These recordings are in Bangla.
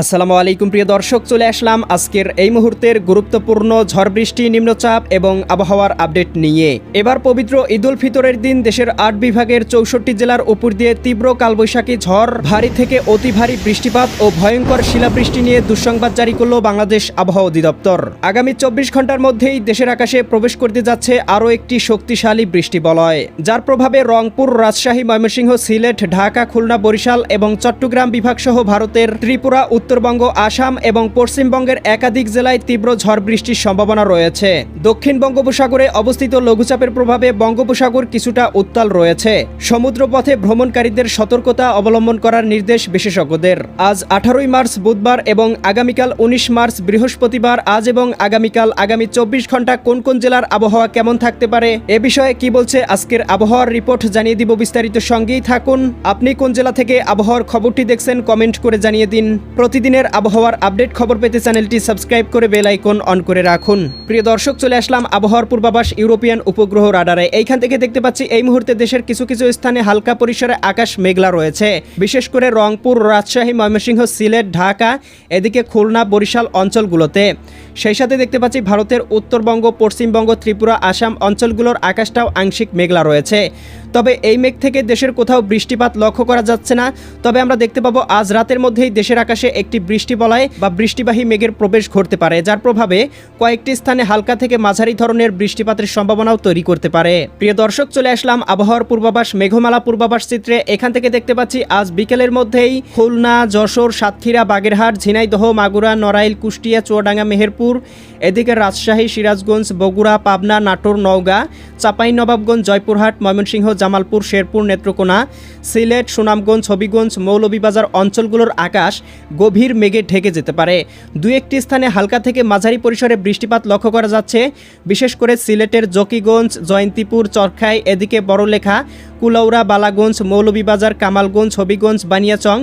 আসসালামু আলাইকুম প্রিয় দর্শক, চলে আসলাম আজকের এই মুহূর্তের গুরুত্বপূর্ণ ঝড় বৃষ্টি, নিম্নচাপ এবং আবহাওয়ার আপডেট নিয়ে। এবার পবিত্র ঈদ উল ফিতরের দিন দেশের ৮ বিভাগের ৬৪ জেলার উপর দিয়ে তীব্র কালবৈশাখী ঝড়, ভারী থেকে অতি ভারী বৃষ্টিপাত ও ভয়ঙ্কর শিলাবৃষ্টি নিয়ে দুঃসংবাদ জারি করল বাংলাদেশ আবহাওয়া অধিদপ্তর। আগামী ২৪ ঘন্টার মধ্যেই দেশের আকাশে প্রবেশ করতে যাচ্ছে আরও একটি শক্তিশালী বৃষ্টিবলয়, যার প্রভাবে রংপুর, রাজশাহী, ময়মনসিংহ, সিলেট, ঢাকা, খুলনা, বরিশাল এবং চট্টগ্রাম বিভাগ সহ ভারতের ত্রিপুরা, উত্তরবঙ্গ, আসাম এবং পশ্চিমবঙ্গের একাধিক জেলায় তীব্র ঝড় বৃষ্টির সম্ভাবনা রয়েছে। দক্ষিণ বঙ্গোপসাগরে অবস্থিত লঘুচাপের প্রভাবে বঙ্গোপসাগর কিছুটা উত্তাল রয়েছে। সমুদ্রপথে ভ্রমণকারীদের সতর্কতা অবলম্বন করার নির্দেশ বিশেষজ্ঞদের। আজ 18 মার্চ বুধবার এবং আগামীকাল 19 মার্চ বৃহস্পতিবার, আজ এবং আগামীকাল আগামী 24 ঘন্টা কোন কোন জেলার আবহাওয়া কেমন থাকতে পারে, এ বিষয়ে কি বলছে আজকের আবহাওয়ার রিপোর্ট জানিয়ে দিব বিস্তারিত। সঙ্গেই থাকুন। আপনি কোন জেলা থেকে আবহাওয়ার খবরটি দেখছেন কমেন্ট করে জানিয়ে দিন। প্রতিদিনের আবহাওয়ার আপডেট খবর পেতে চ্যানেলটি সাবস্ক্রাইব করে বেল আইকন অন করে রাখুন। প্রিয় দর্শক, চলে আসলাম আবহাওয়ার পূর্বাভাস ইউরোপিয়ান উপগ্রহ রাডারে। এইখান থেকে দেখতে পাচ্ছি এই মুহূর্তে দেশের কিছু কিছু স্থানে হালকা পরিসরে আকাশ মেঘলা রয়েছে, বিশেষ করে রংপুর, রাজশাহী, ময়মনসিংহ, সিলেট, ঢাকা, এদিকে খুলনা, বরিশাল অঞ্চলগুলোতে। সেই সাথে দেখতে পাচ্ছি ভারতের উত্তরবঙ্গ, পশ্চিমবঙ্গ, ত্রিপুরা, আসাম অঞ্চলগুলোর আকাশটাও আংশিক মেঘলা রয়েছে। তবে এই মেঘ থেকে দেশের কোথাও বৃষ্টিপাত লক্ষ্য করা যাচ্ছে না। তবে আমরা দেখতে পাবো আজ রাতের মধ্যেই দেশের আকাশে একটি বৃষ্টিবলয় বা বৃষ্টিবাহী মেঘের প্রবেশ ঘটতে পারে, যার প্রভাবে কয়েকটি স্থানে হালকা থেকে মাঝারি ধরনের বৃষ্টিপাতের সম্ভাবনাও তৈরি করতে পারে। প্রিয় দর্শক, চলে আসলাম আবহাওয়ার পূর্বাভাস মেঘমালা পূর্বাভাস চিত্রে। এখান থেকে দেখতে পাচ্ছি আজ বিকেলের মধ্যেই খুলনা, যশোর, সাতক্ষীরা, বাগেরহাট, ঝিনাইদহ, মাগুরা, নড়াইল, কুষ্টিয়া, চুয়াডাঙ্গা, মেহেরপুর, এদিকে রাজশাহী, সিরাজগঞ্জ, বগুড়া, পাবনা, নাটোর, নওগাঁ, চাঁপাইনবাবগঞ্জ, জয়পুরহাট, ময়মনসিংহ, জামালপুর, শেরপুর, নেত্রকোনা, সিলেট, সুনামগঞ্জ, হবিগঞ্জ, মৌলভীবাজার অঞ্চলগুলোর আকাশ গভীর মেঘে ঢেকে যেতে পারে। দুই একটি স্থানে হালকা থেকে মাঝারি পরিসরে বৃষ্টিপাত লক্ষ্য করা যাচ্ছে, বিশেষ করে সিলেটের জকিগঞ্জ, জয়ন্তীপুর, চরখাই, এদিকে বড়লেখা, কুলাউড়া, বালাগঞ্জ, মৌলভীবাজার, কামালগঞ্জ, হবিগঞ্জ, বানিয়াচং,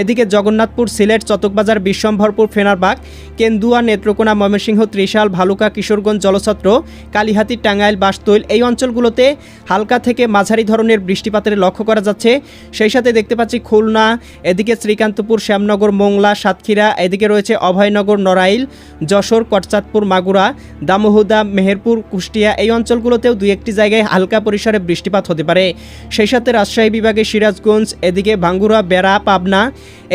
এদিকে জগন্নাথপুর, সিলেট, চতকবাজার, বিশ্বম্ভরপুর, ফেনারবাগ, কেন্দুয়া, নেত্রকোনা, ময়মনসিংহ, ত্রিশাল, ভালুকা, কিশোরগঞ্জ, জলছত্র, কালিহাতী, টাঙ্গাইল, বাসতৈল এই অঞ্চলগুলোতে হালকা থেকে মাঝারি ধরনের বৃষ্টিপাতের লক্ষ্য করা যাচ্ছে। সেই সাথে দেখতে পাচ্ছি খুলনা, এদিকে শ্রীকান্তপুর, শ্যামনগর, মোংলা, সাতক্ষীরা, এদিকে রয়েছে অভয়নগর, নড়াইল, যশোর, কটচাঁদপুর, মাগুরা, দামোহদা, মেহেরপুর, কুষ্টিয়া এই অঞ্চলগুলোতেও দুই একটি জায়গায় হালকা পরিসরে বৃষ্টিপাত হতে পারে। সেই সাথে রাজশাহী বিভাগে সিরাজগঞ্জ, এদিকে ভাঙ্গুরা, বেড়া, পাবনা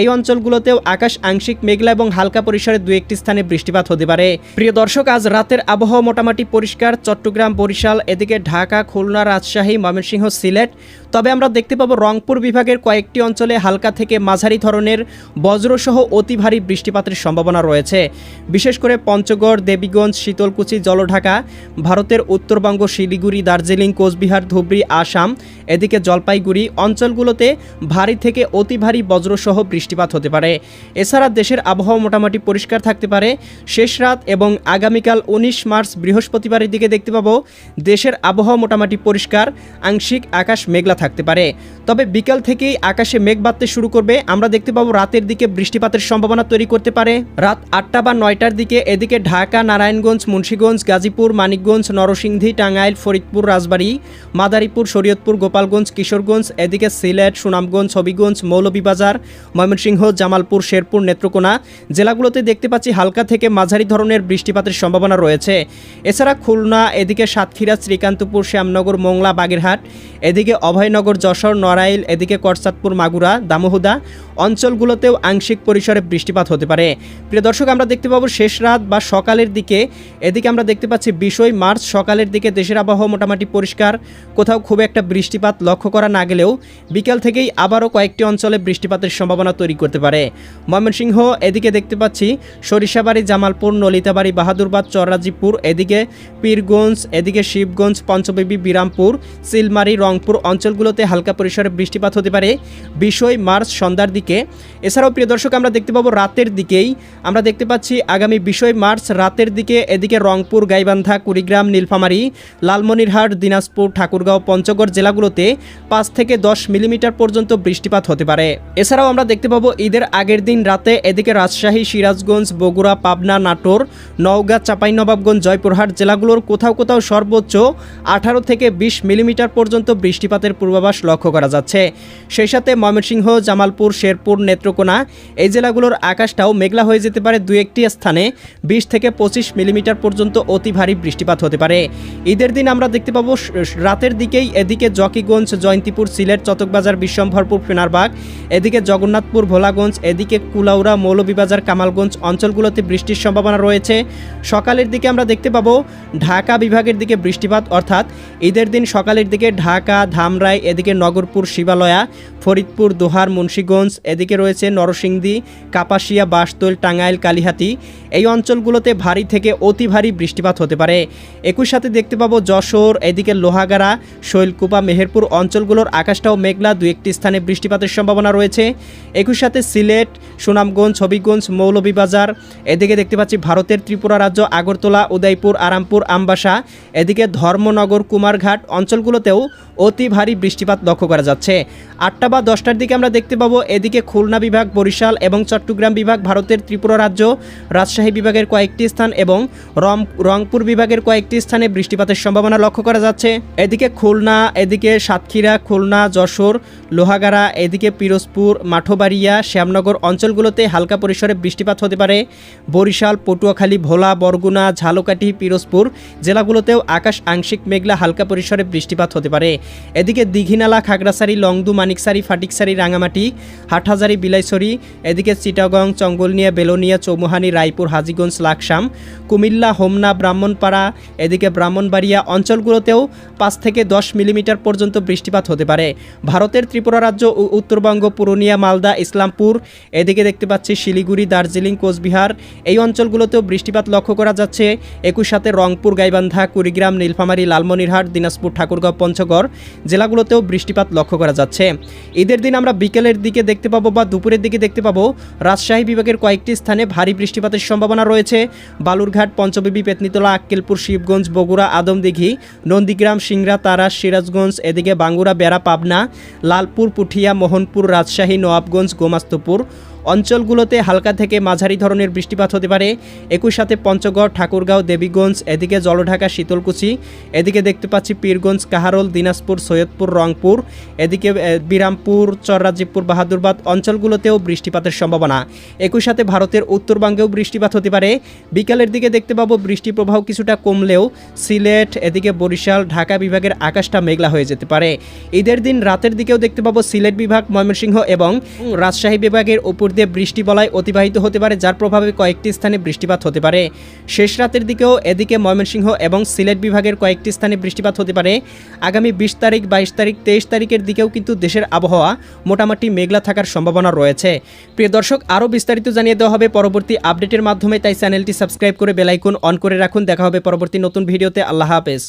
এই অঞ্চলগুলোতেও আকাশ আংশিক মেঘলা এবং হালকা পরিসরে দুই একটি স্থানে বৃষ্টিপাত হতে পারে। প্রিয় দর্শক, আজ রাতের আবহাওয়া মোটামুটি পরিষ্কার চট্টগ্রাম, বরিশাল, এদিকে ঢাকা, খুলনা, রাজশাহী, ময়মনসিংহ, সিলেট। তবে আমরা দেখতে পাবো রংপুর বিভাগের কয়েকটি অঞ্চলে হালকা থেকে মাঝারি ধরনের বজ্রসহ অতি ভারী বৃষ্টিপাতের সম্ভাবনা রয়েছে, বিশেষ করে পঞ্চগড়, দেবীগঞ্জ, শীতলকুচি, জলঢাকা, ভারতের উত্তরবঙ্গ, শিলিগুড়ি, দার্জিলিং, কোচবিহার, ধুবড়ী, আসাম, এদিকে জলপাইগুড়ি অঞ্চলগুলোতে ভারী থেকে অতি ভারী বজ্রসহ বৃষ্টিপাত হতে পারে। এছাড়া দেশের আবহাওয়া মোটামুটি পরিষ্কার থাকতে পারে। শেষ রাত এবং আগামীকাল 19 মার্চ বৃহস্পতিবারের দিকে দেখতে পাবো দেশের আবহাওয়া মোটামুটি পরিষ্কার, আংশিক আকাশ মেঘলা থাকতে পারে। তবে বিকাল থেকেই আকাশে মেঘ বাড়তে শুরু করবে। আমরা দেখতে পাবো রাতের দিকে বৃষ্টিপাতের সম্ভাবনা তৈরি করতে পারে রাত 8টা বা 9টার দিকে। এদিকে ঢাকা, নারায়ণগঞ্জ, মুন্সিগঞ্জ, গাজীপুর, মানিকগঞ্জ, নরসিংদী, টাঙ্গাইল, ফরিদপুর, রাজবাড়ী, মাদারীপুর, শরীয়তপুর, গোপালগঞ্জ, কিশোরগঞ্জ, এদিকে সিলেট, সুনামগঞ্জ, হবিগঞ্জ, মৌলভীবাজার, ময়মনসিংহ, জামালপুর, শেরপুর, নেত্রকোনা জেলাগুলোতে দেখতে পাচ্ছি হালকা থেকে মাঝারি ধরনের বৃষ্টিপাতের সম্ভাবনা রয়েছে। এছাড়া খুলনা, এদিকে সাতক্ষীরা, শ্রীকান্তপুর, শ্যামনগর, মোংলা, বাগেরহাট, এদিকে অভয়নগর, যশোর, নড়াইল, এদিকে কটচাঁদপুর, মাগুরা, দামোহদা অঞ্চলগুলোতেও আংশিক পরিসরে বৃষ্টিপাত হতে পারে। প্রিয় দর্শক, আমরা দেখতে পাবো শেষ রাত বা সকালের দিকে, এদিকে আমরা দেখতে পাচ্ছি 20 মার্চ সকালের দিকে দেশের আবহাওয়া মোটামুটি পরিষ্কার, কোথাও খুব একটা বৃষ্টিপাত লক্ষ্য করা না গেলেও বিকাল থেকেই আবারও কয়েকটি অঞ্চলে বৃষ্টিপাতের সম্ভাবনা তৈরি করতে পারে। ময়মনসিংহ, এদিকে দেখতে পাচ্ছি সরিষাবাড়ি, জামালপুর, নলিতাবাড়ি, বাহাদুরবাদ, চররাজিপুর, এদিকে পীরগঞ্জ, এদিকে শিবগঞ্জ, পঞ্চবিবি, বিরামপুর, সিলমারি, রংপুর অঞ্চলগুলোতে হালকা পরিসরে বৃষ্টিপাত হতে পারে 20 মার্চ সন্ধ্যার দিকে। এছাড়াও প্রিয় দর্শক, আমরা দেখতে পাবো রাতের দিকেই আমরা দেখতে পাচ্ছি আগামী 20 মার্চ রাতের দিকে এদিকে রংপুর, গাইবান্ধা, কুড়িগ্রাম, নীলফামারী, লালমনিরহাট, দিনাজপুর, ঠাকুরগাঁও, পঞ্চগড় জেলাগুলোতে 5 থেকে 10 মিলিমিটার পর্যন্ত বৃষ্টিপাত হতে পারে। এছাড়াও আমরা দেখতে পাবো ঈদের আগের দিন রাতে এদিকে রাজশাহী, সিরাজগঞ্জ, বগুড়া, পাবনা, নাটোর, নওগাঁ, চাঁপাইনবাবগঞ্জ, জয়পুরহাট জেলাগুলোর কোথাও কোথাও সর্বোচ্চ 18 থেকে 20 মিলিমিটার পর্যন্ত বৃষ্টিপাতের পূর্বাভাস লক্ষ্য করা যাচ্ছে। সেই সাথে ময়মনসিংহ, জামালপুর, শেরপুর, নেত্রকোনা এই জেলাগুলোর আকাশটাও মেঘলা হয়ে যেতে পারে। দুই একটি স্থানে 20 থেকে 25 মিলিমিটার পর্যন্ত অতি ভারী বৃষ্টিপাত হতে পারে। ঈদের দিন আমরা দেখতে পাবো রাতের দিকেই এদিকে জকিগঞ্জ, জয়ন্তীপুর, সিলেট, চতকবাজার, বিশ্বম্ভরপুর, ফেনারবাগ, এদিকে জগন্নাথপুর, ভোলাগঞ্জ, এদিকে কুলাউড়া, মৌলভীবাজার, কামালগঞ্জ অঞ্চলগুলোতে বৃষ্টির সম্ভাবনা রয়েছে। সকালের দিকে আমরা দেখতে পাবো ঢাকা বিভাগের দিকে বৃষ্টিপাত, অর্থাৎ ঈদের দিন সকালের দিকে ঢাকা, ধামরাই, এদিকে নগরপুর, শিবালয়া, ফরিদপুর, দোহার, মুন্সিগঞ্জ, এদিকে রয়েছে নরসিংদী, কাপাসিয়া, বাসতৈল, টাঙ্গাইল, কালিহাতী এই অঞ্চলগুলোতে ভারী থেকে অতি ভারী বৃষ্টিপাত হতে পারে। একই সাথে দেখতে পাবো যশোর, এদিকে লোহাগাড়া, শৈলকুপা, মেহেরপুর অঞ্চলগুলোর আকাশটাও মেঘলা, দু একটি স্থানে বৃষ্টিপাতের সম্ভাবনা রয়েছে। একই সাথে সিলেট, সুনামগঞ্জ, হবিগঞ্জ, মৌলভীবাজার, এদিকে দেখতে পাচ্ছি ভারতের ত্রিপুরা রাজ্য আগরতলা, উদয়পুর, আরামপুর, আমবাসা, এদিকে ধর্মনগর, কুমারঘাট অঞ্চলগুলোতেও অতি ভারী বৃষ্টিপাত লক্ষ্য করা যাচ্ছে। 8টা বা 10টার দিকে আমরা দেখতে পাবো এদিকে খুলনা বিভাগ, বরিশাল এবং চট্টগ্রাম বিভাগ, ভারতের ত্রিপুরা রাজ্য, রাজশাহী বিভাগের কয়েকটি স্থান এবং রংপুর বিভাগের কয়েকটি স্থানে বৃষ্টিপাতের সম্ভাবনা লক্ষ্য করা যাচ্ছে। এদিকে খুলনা, এদিকে সাতক্ষীরা, খুলনা, যশোর, লোহাগাড়া, এদিকে পিরোজপুর, মাঠবাড়িয়া, শ্যামনগর অঞ্চলগুলোতে হালকা পরিসরে বৃষ্টিপাত হতে পারে। বরিশাল, পটুয়াখালী, ভোলা, বরগুনা, ঝালকাঠি, পিরোজপুর জেলাগুলোতেও আকাশ আংশিক মেঘলা, হালকা পরিসরে বৃষ্টিপাত হতে পারে। এদিকে দীঘিনালা, খাগড়াছড়ি, লংদু, মানিকছড়ি, ফাটিকছড়ি, রাঙামাটি, হাটহাজারী, বিলাইছড়ি, এদিকে চিটাগং, চঙ্গলনিয়া, বেলোনিয়া, চৌমুহানি, রায়পুর, হাজীগঞ্জ, লাকসাম, কুমিল্লা, হোমনা, ব্রাহ্মণপাড়া, এদিকে ব্রাহ্মণবাড়িয়া অঞ্চলগুলোতেও 5 থেকে 10 মিলিমিটার পর্যন্ত বৃষ্টিপাত হতে পারে। ভারতের ত্রিপুরা রাজ্য, উত্তরবঙ্গ, পুরুলিয়া, মালদা, ইসলামপুর, এদিকে দেখতে পাচ্ছি শিলিগুড়ি, দার্জিলিং, কোচবিহার এই অঞ্চলগুলোতেও বৃষ্টিপাত লক্ষ্য করা যাচ্ছে। একই সাথে রংপুর, গাইবান্ধা, কুড়িগ্রাম, নীলফামারী, লালমনিরহাট, দিনাজপুর, ঠাকুরগাঁও, পঞ্চগড় জেলাগুলোতেও বৃষ্টিপাত লক্ষ্য করা যাচ্ছে। ঈদের দিন আমরা বিকেলের দিকে দেখতে পাবো বা দুপুরের দিকে দেখতে পাবো রাজশাহী বিভাগের কয়েকটি স্থানে ভারী বৃষ্টিপাতের সম্ভাবনা রয়েছে। বালুরঘাট, পঞ্চবিবি, পেতনিতলা, আক্কেলপুর, শিবগঞ্জ, বগুড়া, আদমদিঘি, নন্দীগ্রাম, সিংড়া, তারা, সিরাজগঞ্জ, এদিকে বাঙ্গুরা, বেড়া, পাবনা, লালপুর, পুঠিয়া, মোহনপুর, রাজশাহী, নওয়াবগঞ্জ, গোমাস্তপুর অঞ্চলগুলোতে হালকা থেকে মাঝারি ধরনের বৃষ্টিপাত হতে পারে। একই সাথে পঞ্চগড়, ঠাকুরগাঁও, দেবীগঞ্জ, এদিকে জলঢাকা, শীতলকুচি, এদিকে দেখতে পাচ্ছি পীরগঞ্জ, কাহারোল, দিনাজপুর, সৈয়দপুর, রংপুর, এদিকে বিরামপুর, চররাজীবপুর, বাহাদুরবাদ অঞ্চলগুলোতেও বৃষ্টিপাতের সম্ভাবনা। একই সাথে ভারতের উত্তরবঙ্গেও বৃষ্টিপাত হতে পারে। বিকালের দিকে দেখতে পাবো বৃষ্টি প্রবাহ কিছুটা কমলেও সিলেট, এদিকে বরিশাল, ঢাকা বিভাগের আকাশটা মেঘলা হয়ে যেতে পারে। ঈদের দিন রাতের দিকেও দেখতে পাবো সিলেট বিভাগ, ময়মনসিংহ এবং রাজশাহী বিভাগের উপর দিয়ে বৃষ্টি বলয় অতিবাহিত হতে পারে, যার প্রভাবে কয়েকটি স্থানে বৃষ্টিপাত হতে পারে। শেষ রাতের দিকেও এদিকে ময়মনসিংহ এবং সিলেট বিভাগের কয়েকটি স্থানে বৃষ্টিপাত হতে পারে। আগামী 20 তারিখ, 22 তারিখ, 23 তারিখের দিকেও কিন্তু দেশের আবহাওয়া মোটামুটি মেঘলা থাকার সম্ভাবনা রয়েছে। প্রিয় দর্শক, আরও বিস্তারিত জানিয়ে দেওয়া হবে পরবর্তী আপডেটের মাধ্যমে, তাই চ্যানেলটি সাবস্ক্রাইব করে বেল আইকন অন করে রাখুন। দেখা হবে পরবর্তী নতুন ভিডিওতে। আল্লাহ হাফেজ।